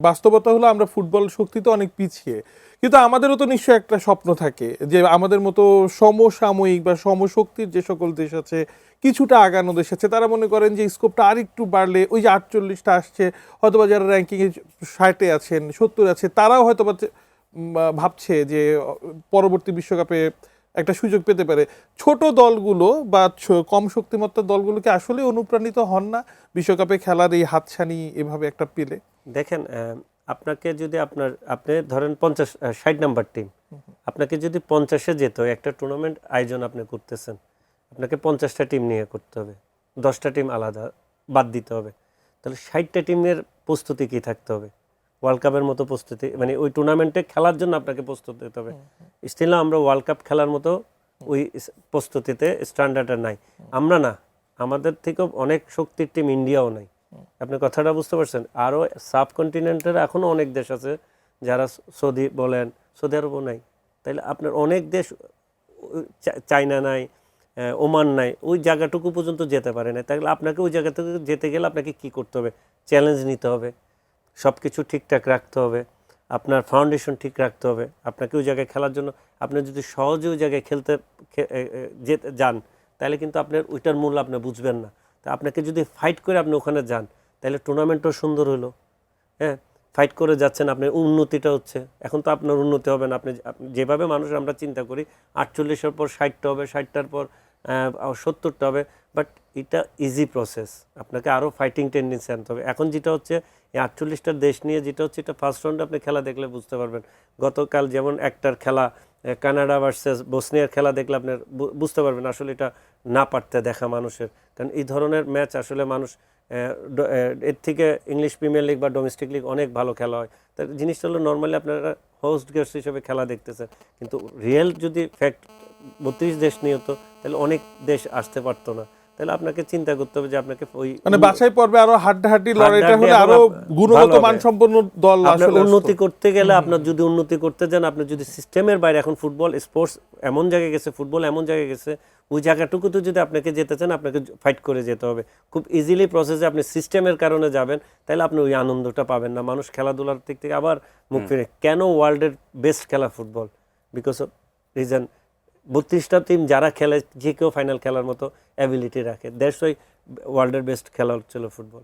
বাস্তবতা হলো আমরা ফুটবল শক্তিতে অনেক পিছিয়ে, কিন্তু আমাদেরও তো নিশ্চয়ই একটা স্বপ্ন থাকে যে আমাদের মতো সমসাময়িক বা সমশক্তির যে সকল দেশ আছে, কিছুটা আগানো দেশ আছে, তারা মনে করেন যে স্কোপটা আর একটু বাড়লে ওই যে 48টা আসছে, হয়তোবা যারা র্যাঙ্কিংয়ে 60-এ আছেন 70 আছে, তারাও হয়তোবা ভাবছে যে পরবর্তী বিশ্বকাপে একটা সুযোগ পেতে পারে। ছোট দলগুলো বা কম শক্তিমত্তার দলগুলো কি আসলে অনুপ্রাণিত হন না বিশ্বকাপে খেলার এই হাতছানি এভাবে একটা পেলে? দেখেন, আপনাকে যদি আপনি ধরেন 60 নাম্বার টিম, আপনাকে যদি 50-এ যেত, একটা টুর্নামেন্ট আয়োজন আপনি করতেছেন, আপনাকে 50টা টিম নিয়ে করতে হবে, 10টা টিম আলাদা বাদ দিতে হবে, তাহলে 60টা টিমের প্রস্তুতি কি থাকতে হবে? ওয়ার্ল্ড কাপের মতো প্রস্তুতি, মানে ওই টুর্নামেন্টে খেলার জন্য আপনাকে প্রস্তুত হতে হবে। স্টিল না, আমরা ওয়ার্ল্ড কাপ খেলার মতো ওই প্রস্তুতিতে স্ট্যান্ডার্ডটা নাই। আমরা না, আমাদের থেকেও অনেক শক্তির টিম ইন্ডিয়াও নাই। আপনি কথাটা বুঝতে পারছেন? আরও সাবকন্টিনেন্টের এখনও অনেক দেশ আছে যারা, সৌদি বলেন, সৌদি আরবও নাই, তাইলে আপনার অনেক দেশ, চায়না নাই, ওমান নাই, ওই জায়গাটুকু পর্যন্ত যেতে পারে না। তাহলে আপনাকে ওই জায়গা থেকে যেতে গেলে আপনাকে কি করতে হবে? চ্যালেঞ্জ নিতে হবে, সব কিছু ঠিকঠাক রাখতে হবে, আপনার ফাউন্ডেশন ঠিক রাখতে হবে। আপনাকে ওই জায়গায় খেলার জন্য, আপনি যদি সহজে ওই জায়গায় খেলতে যেতে যান, তাহলে কিন্তু আপনার ওইটার মূল্য আপনি বুঝবেন না। তা আপনাকে যদি ফাইট করে আপনি ওখানে যান, তাহলে টুর্নামেন্টও সুন্দর হলো। হ্যাঁ, ফাইট করে যাচ্ছেন, আপনার উন্নতিটা হচ্ছে। এখন তো আপনার উন্নতি হবে না, আপনি যেভাবে মানুষ আমরা চিন্তা করি 48-এর পর 60টা হবে, 60টার পর 70টা হবে, বাট এটা ইজি প্রসেস। আপনাকে আরও ফাইটিং টেন্ডেন্সি আনতে হবে। এখন যেটা হচ্ছে, এই 48টা দেশ নিয়ে যেটা হচ্ছে, এটা ফার্স্ট রাউন্ডে আপনি খেলা দেখলে বুঝতে পারবেন। গতকাল যেমন একটার খেলা, কানাডা ভার্সেস বসনিয়ার খেলা দেখলে আপনার বুঝতে পারবেন আসলে এটা না পারতে দেখা মানুষের। কারণ এই ধরনের ম্যাচ আসলে মানুষ, এর থেকে ইংলিশ প্রিমিয়ার লিগ বা ডোমেস্টিক লিগ অনেক ভালো খেলা হয়। তার জিনিসটা হলো, নর্মালি আপনারা হোস্ট গেস্ট হিসেবে খেলা দেখতেছেন, কিন্তু রিয়েল যদি ফ্যাক্ট 32 দেশ নিয়ে হতো, তাহলে অনেক দেশ আসতে পারতো না। তাহলে আপনাকে চিন্তা করতে হবে যে আপনাকে ওই মানে বাছাই পর্বে আরো হাড্ডাহাড্ডি লড়াইটা হলে আরো গুণগত মানসম্পন্ন দল আপনার আসলে উন্নতি করতে গেলে, আপনার যদি উন্নতি করতে যান, আপনি যদি সিস্টেমের বাইরে, এখন ফুটবল স্পোর্টস এমন জায়গায় গেছে, ফুটবল এমন জায়গায় গেছে, ওই জায়গাটুকুতে যদি আপনাকে যেতে চান, আপনাকে ফাইট করে যেতে হবে। খুব ইজিলি প্রসেসে আপনি সিস্টেমের কারণে যাবেন, তাহলে আপনি ওই আনন্দটা পাবেন না। মানুষ খেলাধুলার দিক থেকে আবার মুখ ফিরে। কেন ওয়ার্ল্ডের বেস্ট খেলা ফুটবল? বিকজ অফ রিজন, 32টা টিম যারা খেলে, যে কেউ ফাইনাল খেলার মতো অ্যাবিলিটি রাখে। দ্যাটস ওয়াই ওয়ার্ল্ডের বেস্ট খেলা হচ্ছিল ফুটবল।